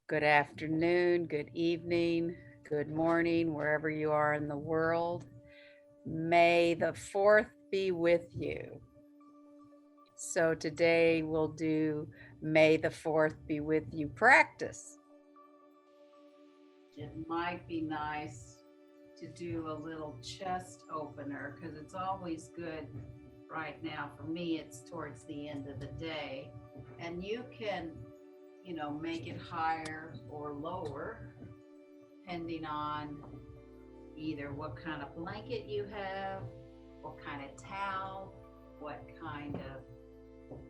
Good afternoon, good evening, good morning, wherever you are in the world. May the 4th be with you. So today we'll do May the 4th be with you practice. It might be nice to do a little chest opener because it's always good right now. For me, it's towards the end of the day. And you can, make it higher or lower depending on either what kind of blanket you have, what kind of towel, what kind of,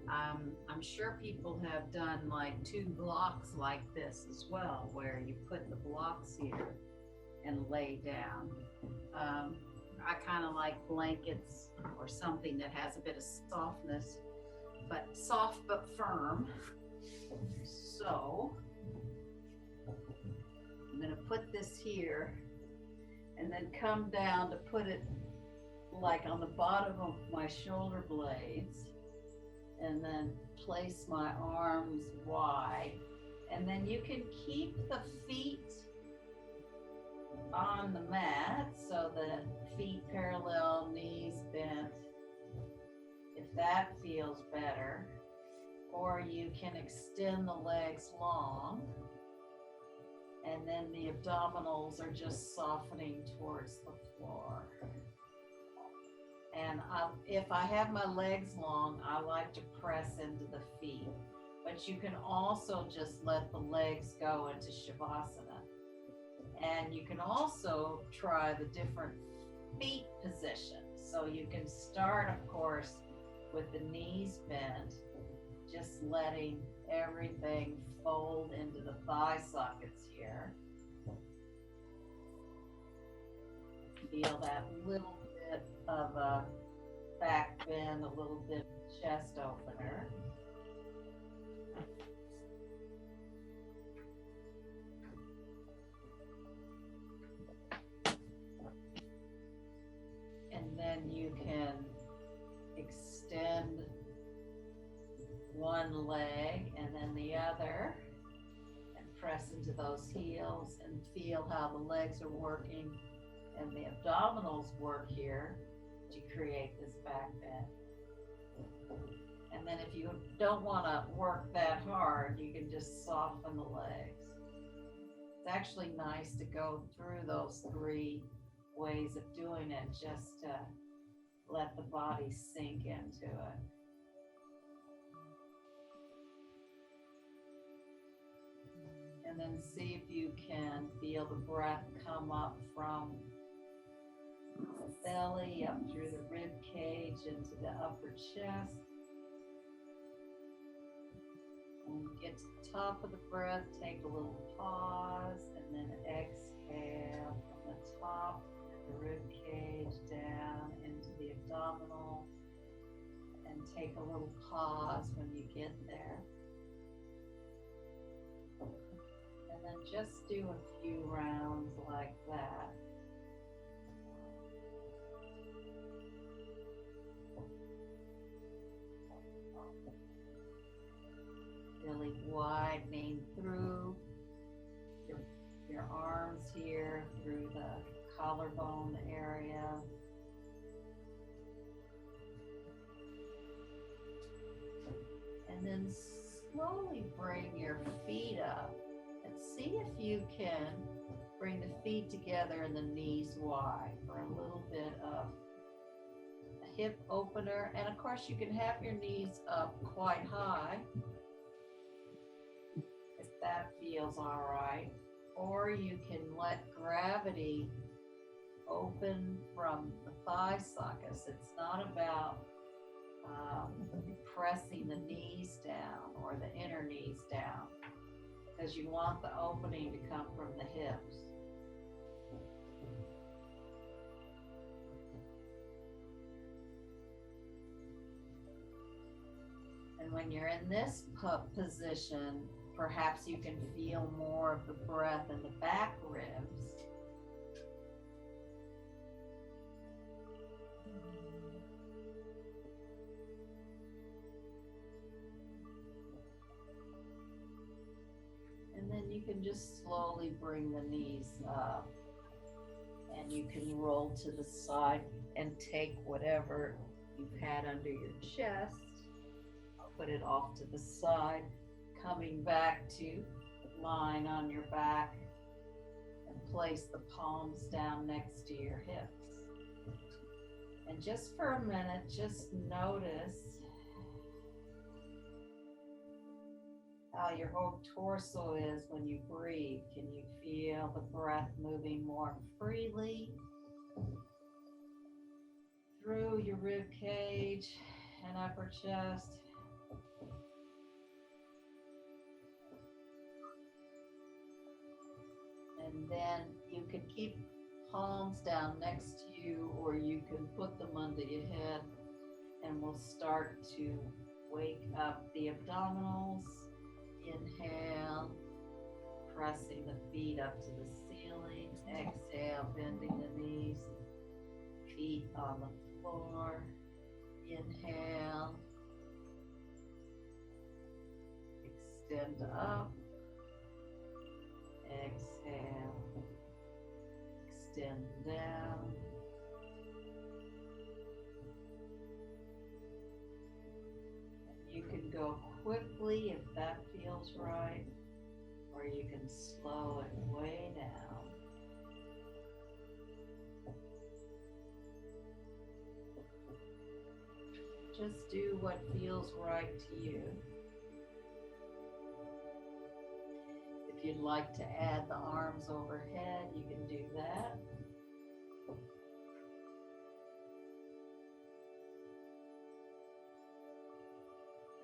I'm sure people have done like 2 blocks like this as well, where you put the blocks here and lay down. I kind of like blankets or something that has a bit of softness, but soft but firm. So I'm going to put this here and then come down to put it like on the bottom of my shoulder blades, and then place my arms wide. And then you can keep the feet on the mat so the feet parallel, knees bent, if that feels better. Or you can extend the legs long, and then the abdominals are just softening towards the floor. And if I have my legs long, I like to press into the feet. But you can also just let the legs go into Shavasana. And you can also try the different feet positions. So you can start, of course, with the knees bent, just letting everything fold into the thigh sockets here. Feel that little bit of a back bend, a little bit of chest opener. And then you can extend one leg and then the other and press into those heels and feel how the legs are working and the abdominals work here to create this back bend. And then if you don't want to work that hard, you can just soften the legs. It's actually nice to go through those 3 ways of doing it just to let the body sink into it. And then see if you can feel the breath come up from the belly up through the rib cage into the upper chest. And get to the top of the breath, take a little pause, and then exhale from the top of the rib cage down into the abdominal. And take a little pause when you get there. And then just do a few rounds like that. Really widening through your arms here, through the collarbone area. And then slowly bring your feet up and see if you can bring the feet together and the knees wide for a little bit of a hip opener. And of course you can have your knees up quite high if that feels all right. Or you can let gravity open from the thigh sockets. It's not about pressing the knees down or the inner knees down, because you want the opening to come from the hips. And when you're in this position, perhaps you can feel more of the breath in the back ribs. And then you can just slowly bring the knees up, and you can roll to the side and take whatever you've had under your chest, put it off to the side, coming back to lying on your back, and place the palms down next to your hips. And just for a minute, just notice how your whole torso is when you breathe. Can you feel the breath moving more freely through your rib cage and upper chest? And then you can keep palms down next to you, or you can put them under your head, and we'll start to wake up the abdominals. Inhale, pressing the feet up to the ceiling. Exhale, bending the knees, feet on the floor. Inhale, extend up. Exhale, extend down. And you can go quickly if that feels right, or you can slow it way down. Just do what feels right to you. If you'd like to add the arms overhead, you can do that.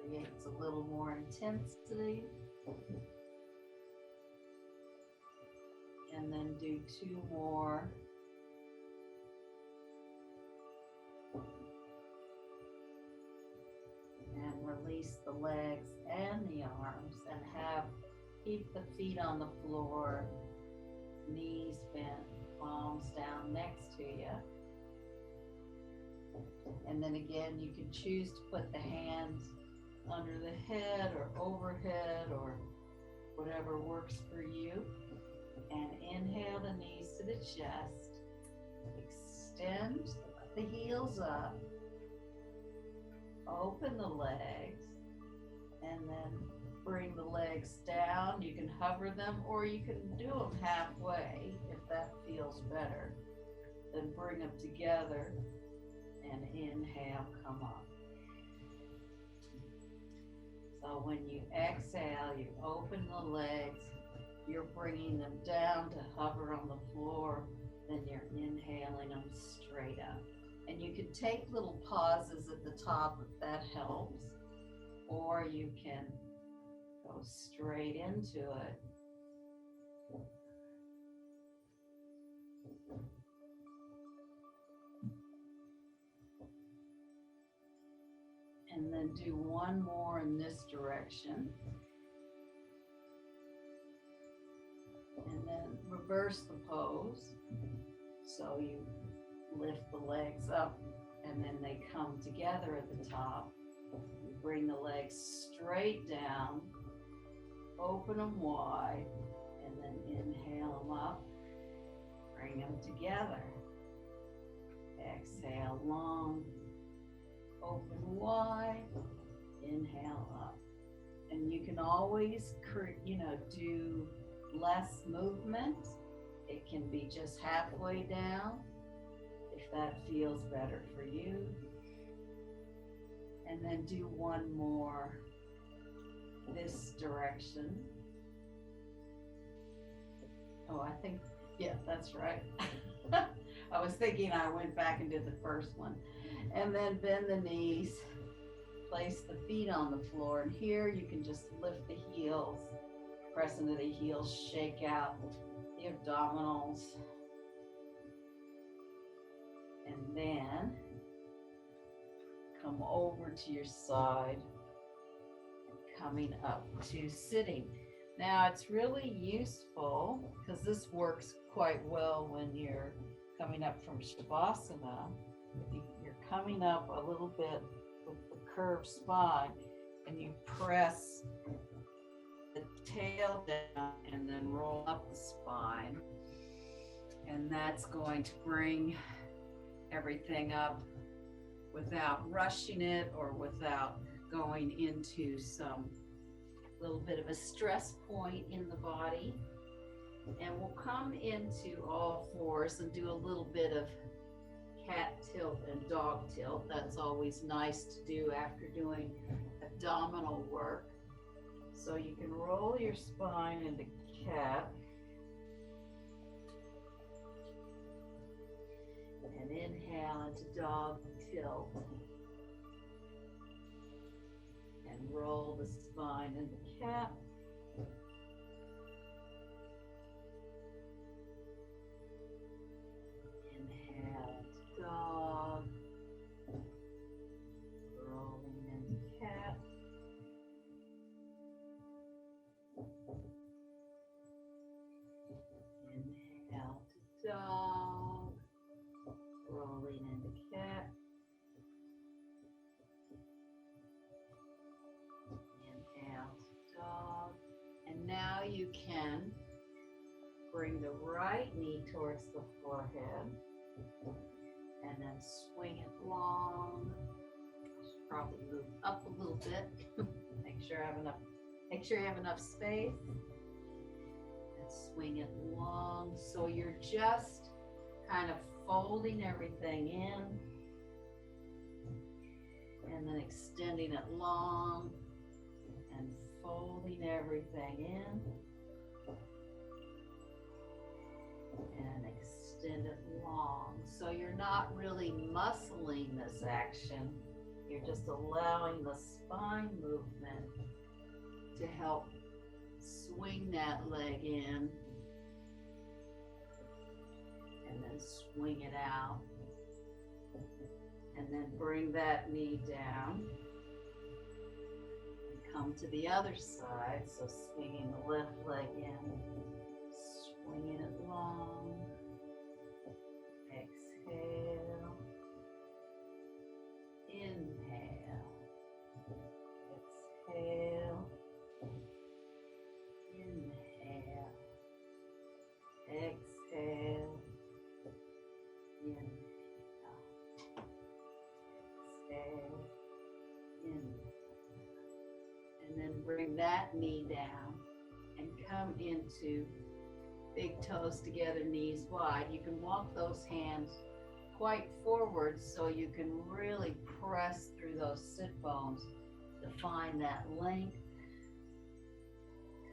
Creates a little more intensity. And then do 2 more. And release the legs and the arms, and keep the feet on the floor, knees bent, palms down next to you. And then again, you can choose to put the hands under the head or overhead or whatever works for you. And inhale the knees to the chest. Extend the heels up. Open the legs. And then bring the legs down. You can hover them, or you can do them halfway if that feels better. Then bring them together and inhale, come up. So when you exhale, you open the legs, you're bringing them down to hover on the floor, then you're inhaling them straight up. And you can take little pauses at the top if that helps, or you can go straight into it. And then do 1 more in this direction. And then reverse the pose. So you lift the legs up and then they come together at the top. You bring the legs straight down, open them wide, and then inhale them up, bring them together. Exhale long, open wide, inhale up. And you can always, do less movement. It can be just halfway down if that feels better for you. And then do 1 more this direction. Oh, I think, yeah, that's right. I was thinking I went back and did the first one. And then bend the knees, place the feet on the floor, and here you can just lift the heels, press into the heels, shake out the abdominals, and then come over to your side, coming up to sitting. Now it's really useful because this works quite well when you're coming up from Shavasana. You're coming up a little bit with the curved spine, and you press the tail down and roll up the spine. And that's going to bring everything up without rushing it or without going into some little bit of a stress point in the body. And we'll come into all fours and do a little bit of cat tilt and dog tilt. That's always nice to do after doing abdominal work. So you can roll your spine into cat. And inhale into dog tilt. And roll the spine into cat. Inhale into dog. Rolling into cat. Inhale to dog. Rolling into cat. Inhale to dog. And now you can bring the right knee towards the forehead and then swing it long. Should probably move up a little bit. Make sure you have enough space. And swing it long. So you're just kind of folding everything in and then extending it long and folding everything in and extend it long. So you're not really muscling this action, you're just allowing the spine movement to help swing that leg in and then swing it out, and then bring that knee down and come to the other side. So swinging the left leg in, swinging it long, exhale, inhale, exhale, inhale, exhale, inhale, exhale, inhale, and then bring that knee down and come into big toes together, knees wide. You can walk those hands quite forward so you can really press through those sit bones to find that length.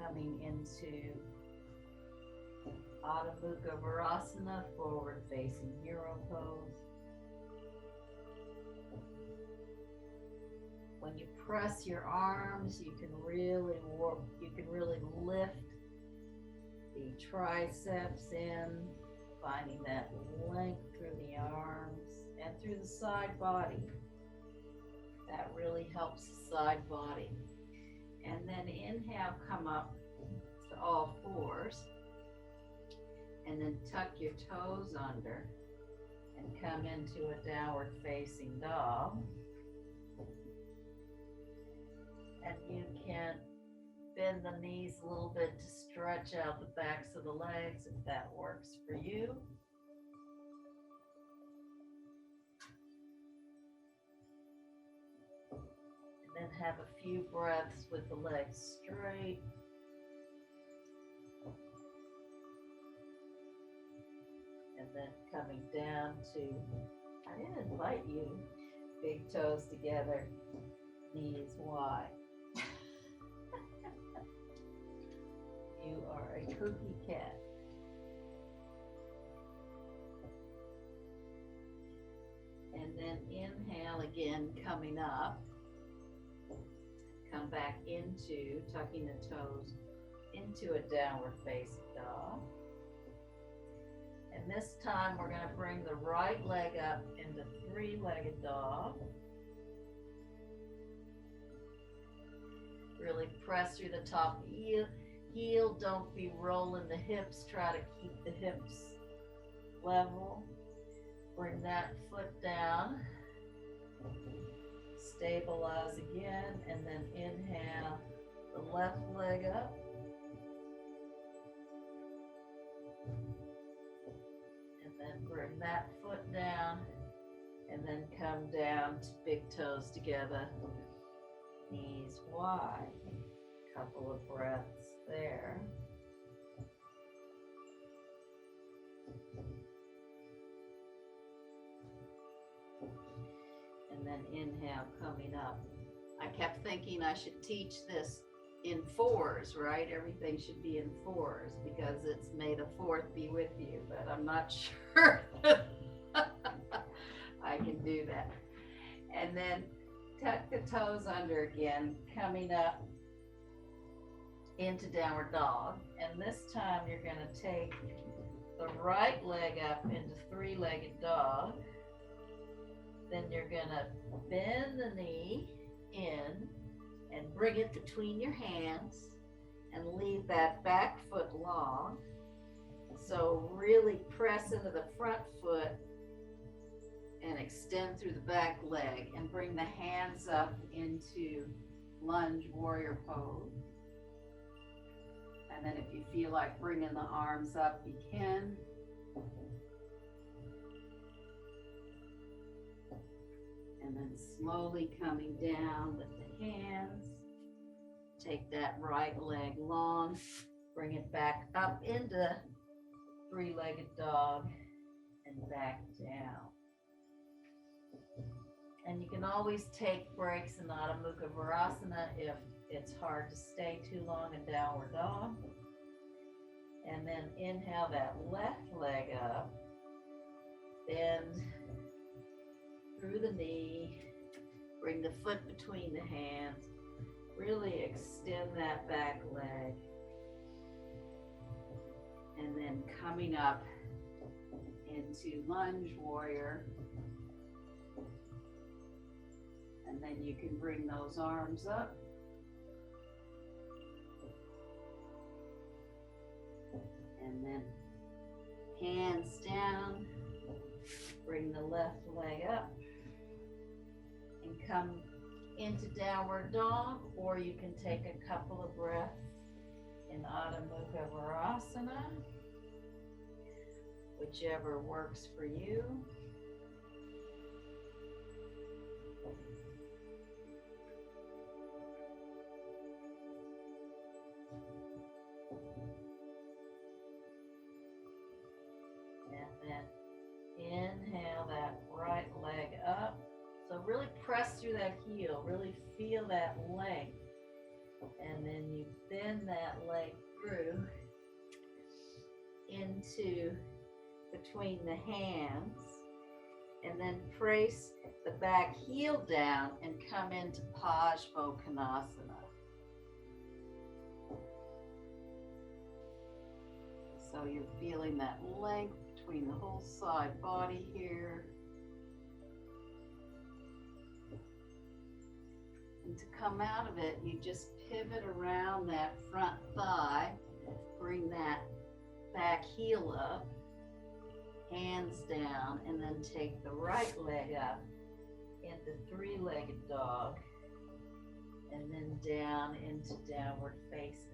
Coming into Adho Mukha Virasana, forward facing hero pose. When you press your arms, you can really lift the triceps in, finding that length through the arms and through the side body. That really helps the side body. And then inhale, come up to all fours. And then tuck your toes under and come into a downward facing dog. And you can bend the knees a little bit to stretch out the backs of the legs if that works for you. And then have a few breaths with the legs straight. And then coming down to, I didn't invite you, big toes together, knees wide. You are a cookie cat. And then inhale again, coming up. Come back into, tucking the toes into a downward facing dog. And this time we're going to bring the right leg up into three-legged dog. Really press through the top heel. Don't be rolling the hips. Try to keep the hips level. Bring that foot down. Stabilize again, and then inhale the left leg up. then bring that foot down, and then come down to big toes together, knees wide. Couple of breaths there. And then inhale, coming up. I kept thinking I should teach this in fours, right? Everything should be in fours because it's may the fourth be with you, but I'm not sure I can do that. And then tuck the toes under again, coming up into downward dog. And this time you're going to take the right leg up into three-legged dog. Then you're going to bend the knee in and bring it between your hands and leave that back foot long. So really press into the front foot and extend through the back leg and bring the hands up into lunge warrior pose. And then if you feel like bringing the arms up, you can. And then slowly coming down with the hands. Take that right leg long, bring it back up into three-legged dog and back down. And you can always take breaks in Adho Mukha Virasana if it's hard to stay too long in downward dog. And then inhale that left leg up, bend through the knee, bring the foot between the hands, really extend that back leg. And then coming up into lunge warrior. And then you can bring those arms up. And then hands down, bring the left leg up and come into downward dog, or you can take a couple of breaths in Adho Mukha Virasana, whichever works for you. Inhale that right leg up. So really press through that heel, really feel that length. And then you bend that leg through into between the hands. And then place the back heel down and come into Parsvottanasana. So you're feeling that length between the whole side body here. And to come out of it, you just pivot around that front thigh, bring that back heel up, hands down, and then take the right leg up into three-legged dog, and then down into downward facing.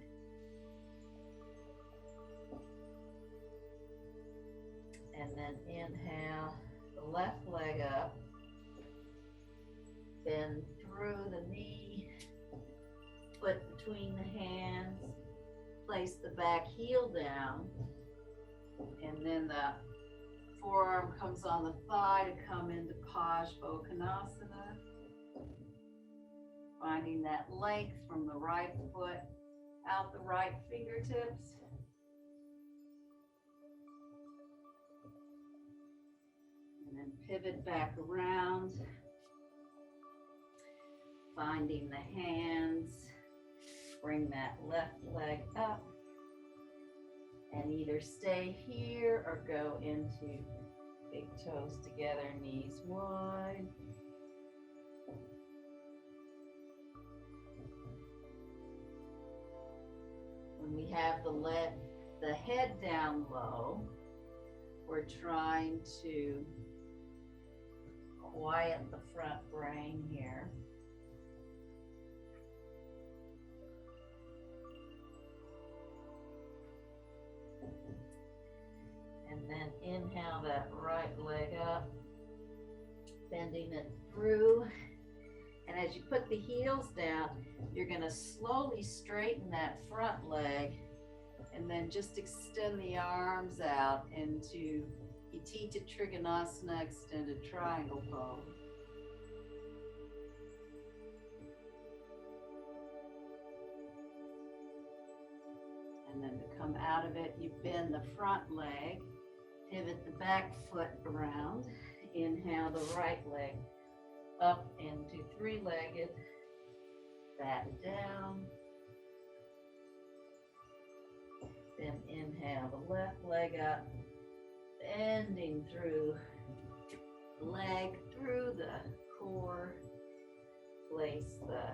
And then inhale the left leg up, bend through the knee, foot between the hands, place the back heel down, and then the forearm comes on the thigh to come into Parsvottanasana. Finding that length from the right foot out the right fingertips. And then pivot back around, finding the hands, bring that left leg up, and either stay here or go into big toes together, knees wide. When we have the head down low, we're trying to quiet the front brain here. And then inhale inhale that right leg up, bending it through. And as you put the heels down, you're going to slowly straighten that front leg and then just extend the arms out into Utthita Trikonasana, extended triangle pose. And then to come out of it, you bend the front leg, pivot the back foot around, inhale the right leg up into three-legged, back down. Then inhale the left leg up, bending through the leg, through the core. Place the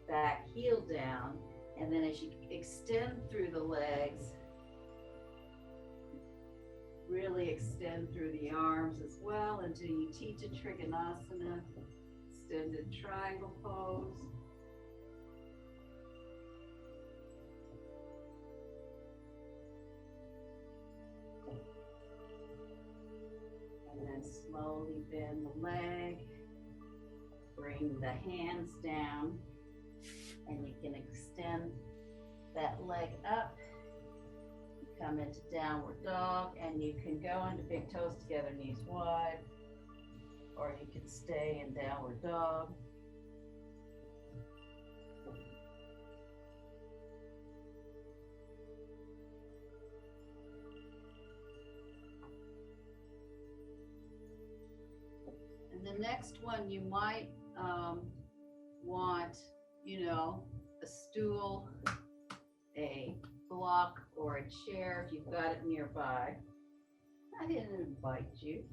back heel down, and then as you extend through the legs, really extend through the arms as well into Utthita Trikonasana, extended triangle pose. And then slowly bend the leg, bring the hands down, and you can extend that leg up. Come into downward dog, and you can go into big toes together, knees wide, or you can stay in downward dog. And the next one you might want, a stool, a block, or a chair if you've got it nearby. I didn't invite you.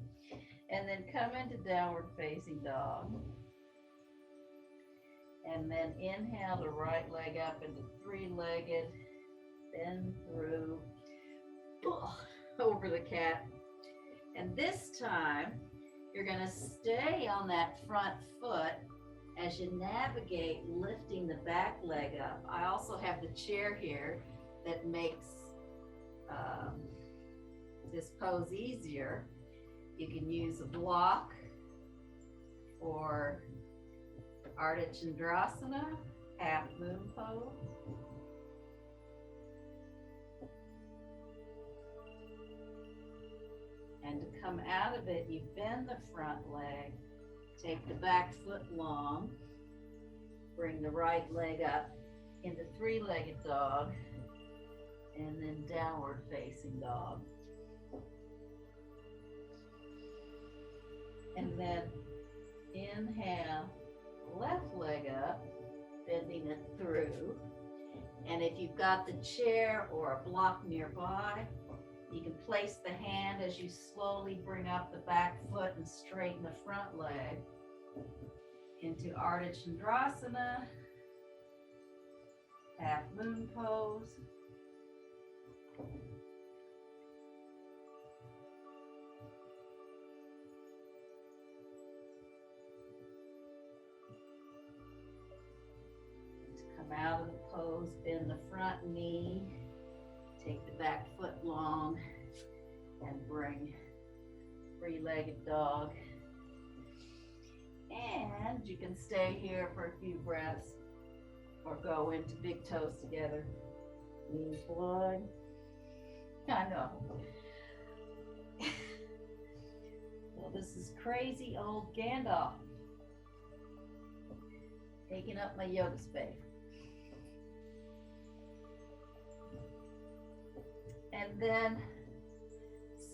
And then come into downward facing dog. And then inhale the right leg up into three-legged, bend through, over the cat. And this time, you're gonna stay on that front foot as you navigate lifting the back leg up. I also have the chair here that makes this pose easier. You can use a block or Ardha Chandrasana, half moon pose. And to come out of it, you bend the front leg, take the back foot long, bring the right leg up into three-legged dog, and then downward facing dog. And then inhale, left leg up, bending it through. And if you've got the chair or a block nearby, you can place the hand as you slowly bring up the back foot and straighten the front leg into Ardha Chandrasana, half moon pose. To come out of the pose, bend the front knee, take the back foot long, and bring three-legged dog. And you can stay here for a few breaths or go into big toes together. Knees wide. I know. Well, this is crazy old Gandalf taking up my yoga space. And then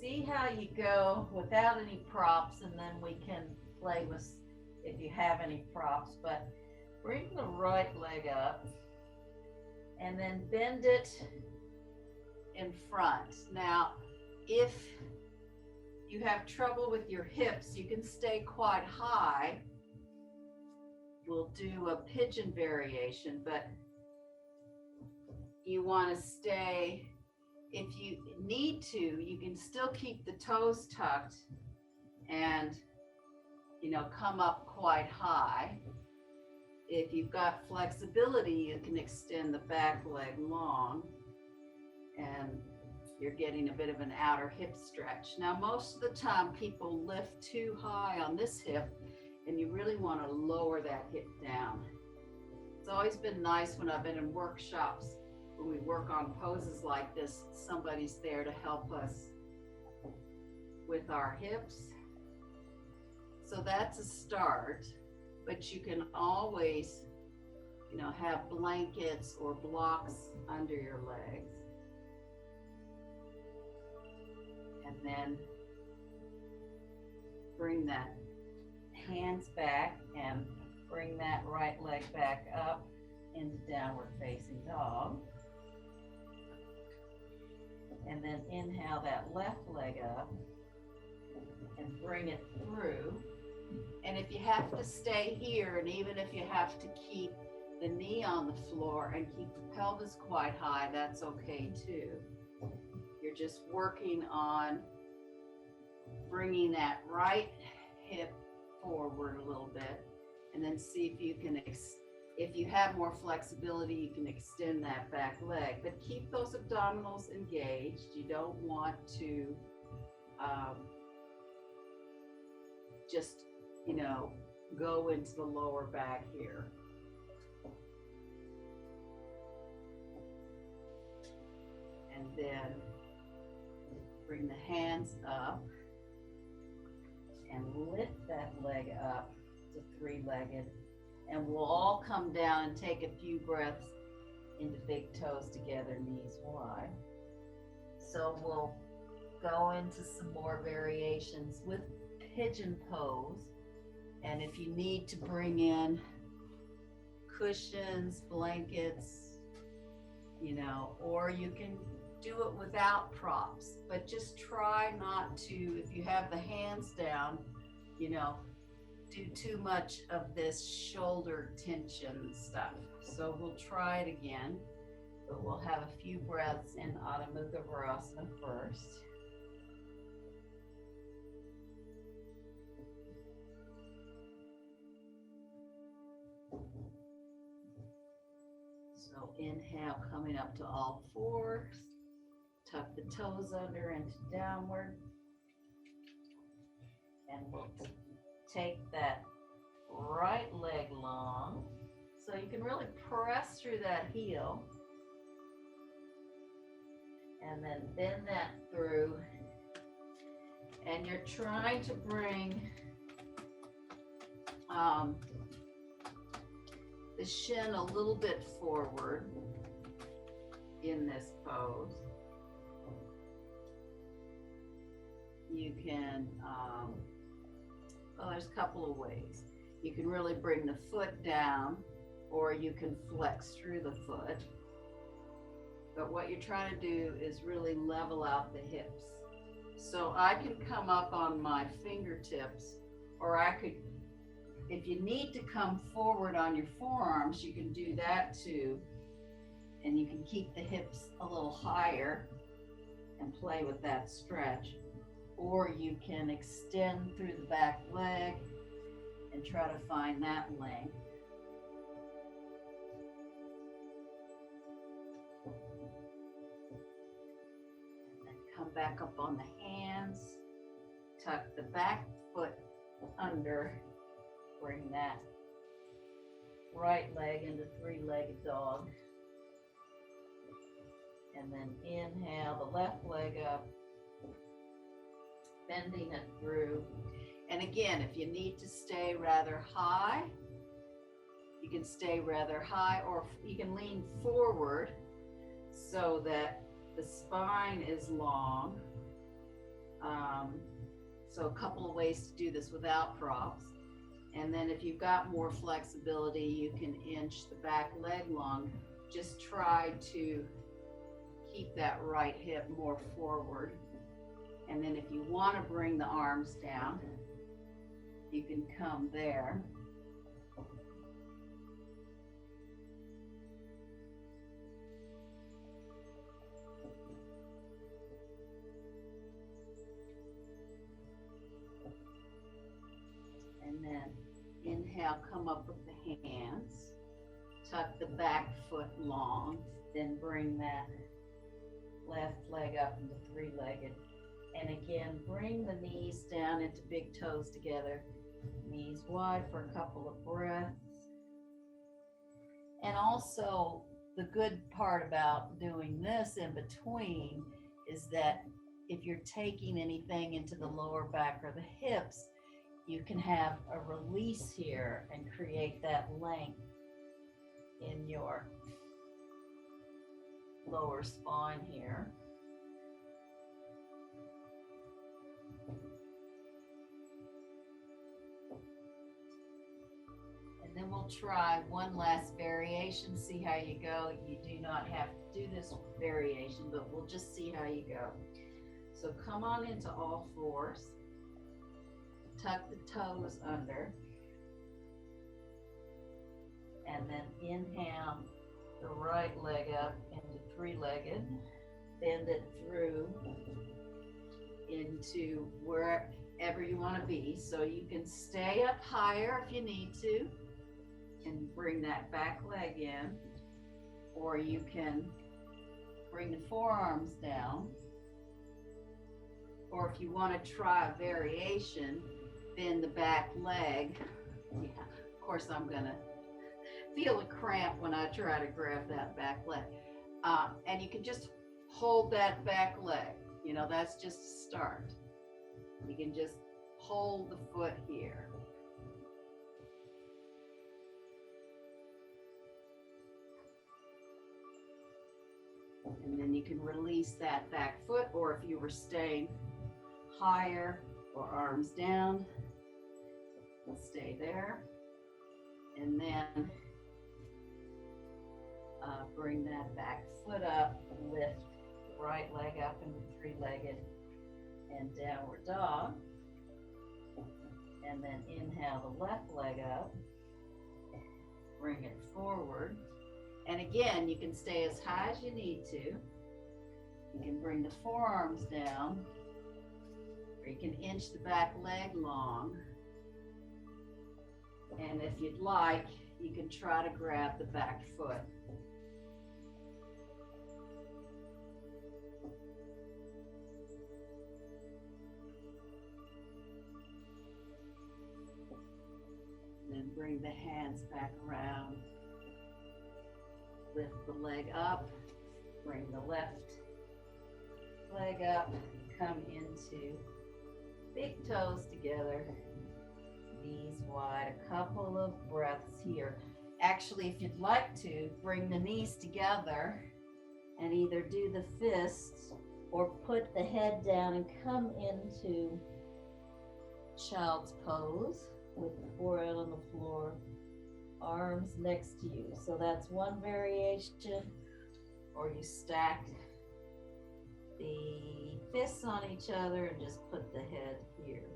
see how you go without any props, and then we can play with if you have any props. But bring the right leg up and then bend it in front. Now, if you have trouble with your hips, you can stay quite high. We'll do a pigeon variation, but you want to stay. If you need to, you can still keep the toes tucked and, come up quite high. If you've got flexibility, you can extend the back leg long and you're getting a bit of an outer hip stretch. Now, most of the time people lift too high on this hip, and you really want to lower that hip down. It's always been nice when I've been in workshops, when we work on poses like this, somebody's there to help us with our hips. So that's a start, but you can always, have blankets or blocks under your legs. And then bring that hands back and bring that right leg back up into downward facing dog. And then inhale that left leg up and bring it through. And if you have to stay here, and even if you have to keep the knee on the floor and keep the pelvis quite high, that's okay too. You're just working on bringing that right hip forward a little bit, and then see if you can, if you have more flexibility, you can extend that back leg, but keep those abdominals engaged. You don't want to just, go into the lower back here. And then bring the hands up and lift that leg up to three-legged. And we'll all come down and take a few breaths into big toes together, knees wide. So we'll go into some more variations with pigeon pose. And if you need to bring in cushions, blankets, or you can do it without props, but just try not to, if you have the hands down, do too much of this shoulder tension stuff. So we'll try it again, but we'll have a few breaths in Adho Mukha Virasana first. So inhale, coming up to all fours. Tuck the toes under into downward. And we'll take that right leg long. So you can really press through that heel. And then bend that through. And you're trying to bring the shin a little bit forward in this pose. You can, there's a couple of ways. You can really bring the foot down, or you can flex through the foot. But what you're trying to do is really level out the hips. So I can come up on my fingertips, or I could, if you need to come forward on your forearms, you can do that too. And you can keep the hips a little higher and play with that stretch. Or you can extend through the back leg and try to find that length. And then come back up on the hands, tuck the back foot under, bring that right leg into three-legged dog. And then inhale the left leg up, bending it through. And again, if you need to stay rather high, you can stay rather high, or you can lean forward so that the spine is long. So a couple of ways to do this without props. And then if you've got more flexibility, you can inch the back leg long. Just try to keep that right hip more forward. And then if you want to bring the arms down, you can come there. And then inhale, come up with the hands, tuck the back foot long, then bring that left leg up into three-legged. And again, bring the knees down into big toes together. Knees wide for a couple of breaths. And also, the good part about doing this in between is that if you're taking anything into the lower back or the hips, you can have a release here and create that length in your lower spine here. And then we'll try one last variation, see how you go. You do not have to do this variation, but we'll just see how you go. So come on into all fours. Tuck the toes under. And then inhale the right leg up into three-legged. Bend it through into wherever you want to be. So you can stay up higher if you need to and bring that back leg in, or you can bring the forearms down, or if you want to try a variation, bend the back leg. Yeah, of course I'm gonna feel a cramp when I try to grab that back leg. And you can just hold that back leg. You know, that's just a start. You can just hold the foot here. And then you can release that back foot, or if you were staying higher or arms down, stay there. And then bring that back foot up, lift the right leg up into three-legged and downward dog. And then inhale the left leg up, bring it forward. And again, you can stay as high as you need to. You can bring the forearms down, or you can inch the back leg long. And if you'd like, you can try to grab the back foot. Then bring the hands back around. Lift the leg up, bring the left leg up, come into big toes together, knees wide, a couple of breaths here. Actually, if you'd like to, bring the knees together and either do the fists or put the head down and come into child's pose with the forehead on the floor, arms next to you. So that's one variation. Or you stack the fists on each other and just put the head here.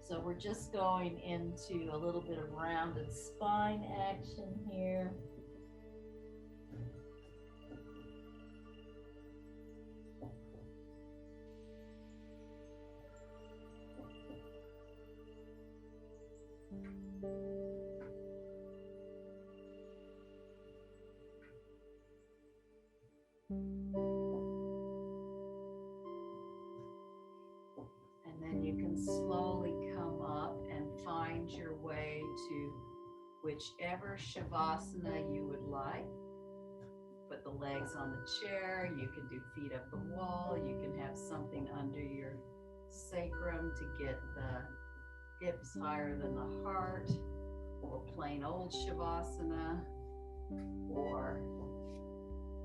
So we're just going into a little bit of rounded spine action here. And then you can slowly come up and find your way to whichever Shavasana you would like. Put the legs on the chair, you can do feet up the wall, you can have something under your sacrum to get the hips higher than the heart, or plain old Shavasana, or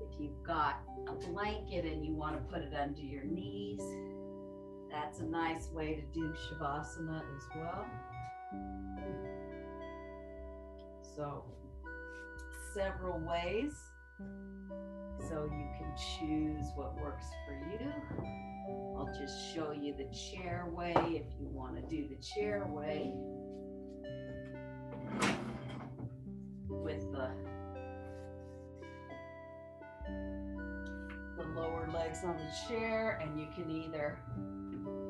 if you've got a blanket and you want to put it under your knees, that's a nice way to do Shavasana as well. So, several ways. So you can choose what works for you. I'll just show you the chair way if you want to do the chair way. With the lower legs on the chair, and you can either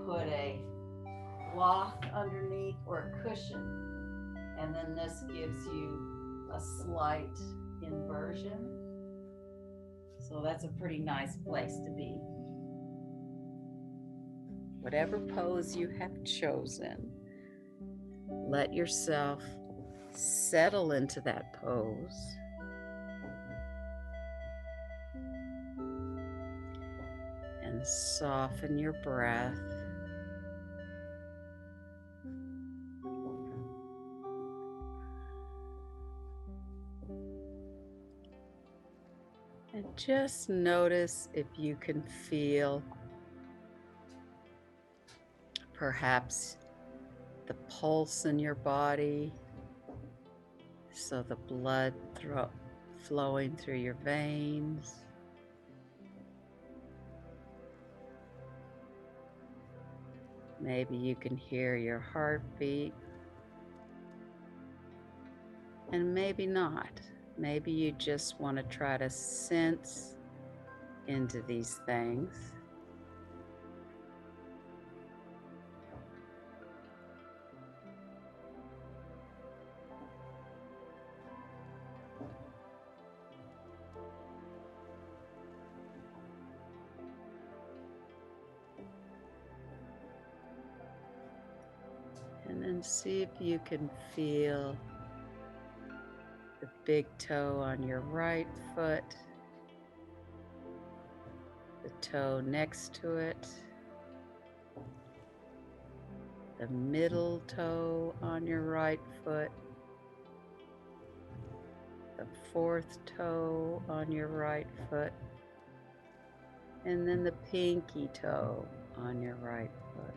put a cloth underneath or a cushion, and then this gives you a slight inversion. So So that's a pretty nice place to be. Whatever pose you have chosen, let yourself settle into that pose. And soften your breath. And just notice if you can feel perhaps the pulse in your body, so the blood flowing through your veins. Maybe you can hear your heartbeat, and maybe not. Maybe you just want to try to sense into these things. And then see if you can feel the big toe on your right foot, the toe next to it, the middle toe on your right foot, the fourth toe on your right foot, and then the pinky toe on your right foot.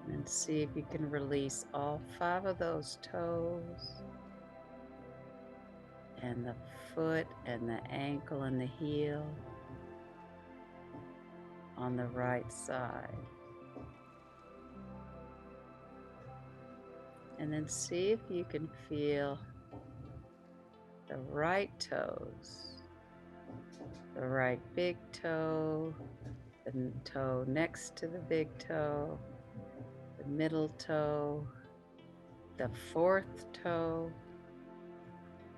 And see if you can release all 5 of those toes, and the foot and the ankle and the heel on the right side. And then see if you can feel the right toes, the right big toe, the toe next to the big toe, the middle toe, the fourth toe,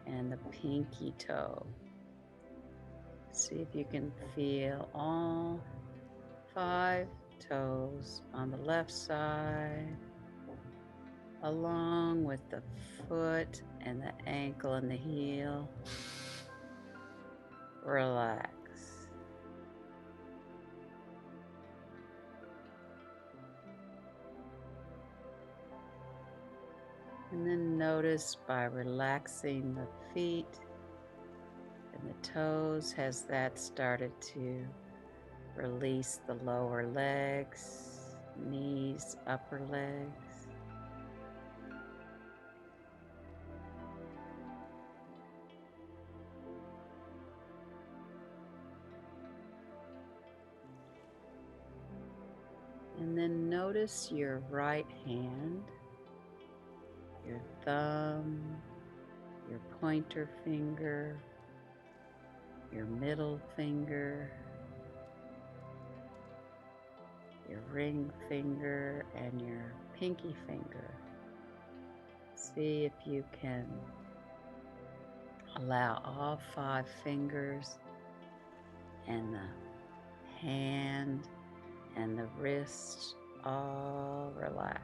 and the pinky toe. See if you can feel all 5 toes on the left side, along with the foot and the ankle and the heel. Relax. And then notice by relaxing the feet and the toes, has that started to release the lower legs, knees, upper legs. And then notice your right hand, your thumb, your pointer finger, your middle finger, your ring finger, and your pinky finger. See if you can allow all 5 fingers and the hand and the wrist all relax.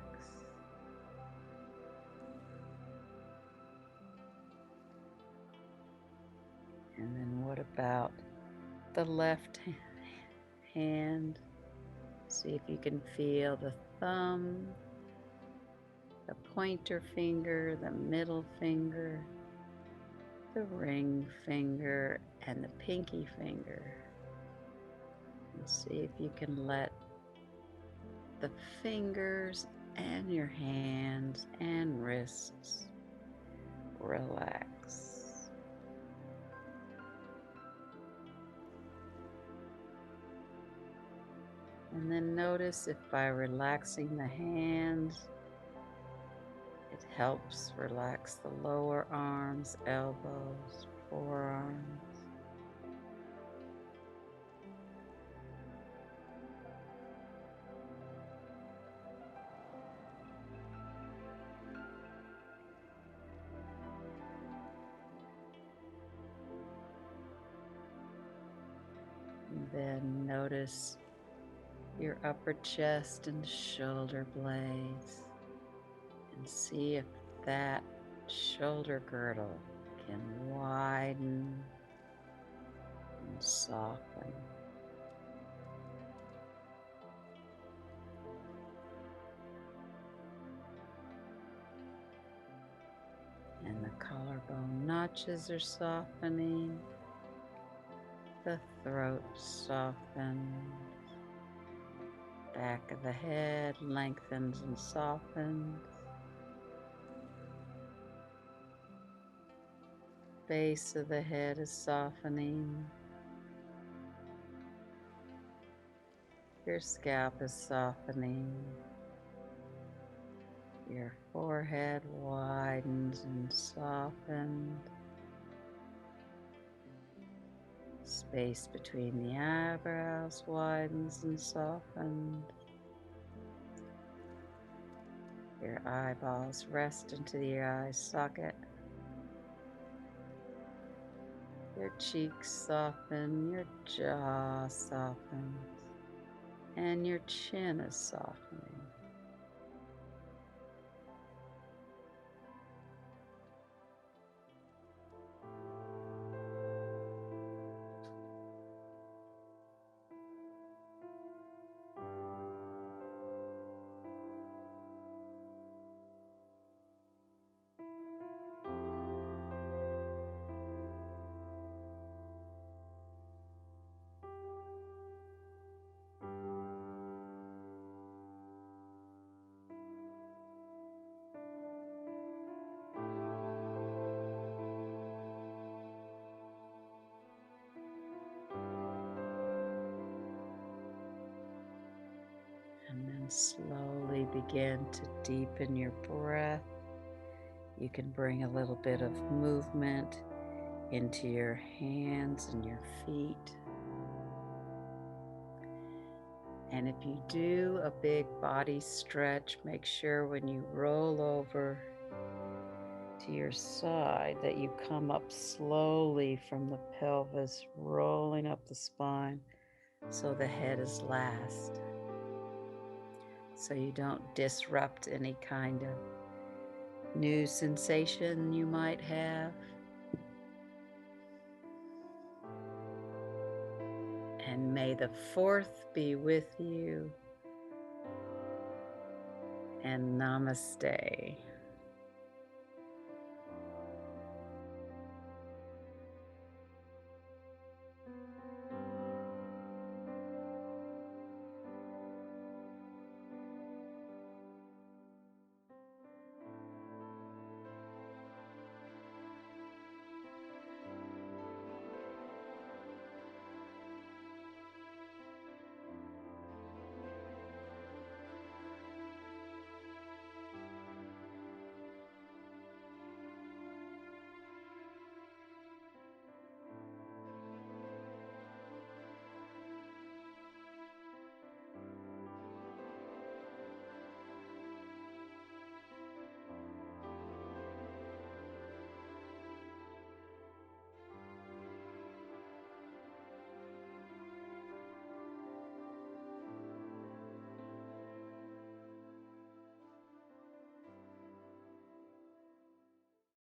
And then what about the left hand? See if you can feel the thumb, the pointer finger, the middle finger, the ring finger, and the pinky finger. And see if you can let the fingers and your hands and wrists relax. And then notice if by relaxing the hands, it helps relax the lower arms, elbows, forearms. Then notice your upper chest and shoulder blades and see if that shoulder girdle can widen and soften. And the collarbone notches are softening. The throat softens. Back of the head lengthens and softens. Base of the head is softening. Your scalp is softening. Your forehead widens and softens. Space between the eyebrows widens and softens. Your eyeballs rest into your eye socket. Your cheeks soften, your jaw softens, and your chin is softening. And then slowly begin to deepen your breath. You can bring a little bit of movement into your hands and your feet. And if you do a big body stretch, make sure when you roll over to your side that you come up slowly from the pelvis, rolling up the spine so the head is last. So you don't disrupt any kind of new sensation you might have. And may the fourth be with you. And namaste.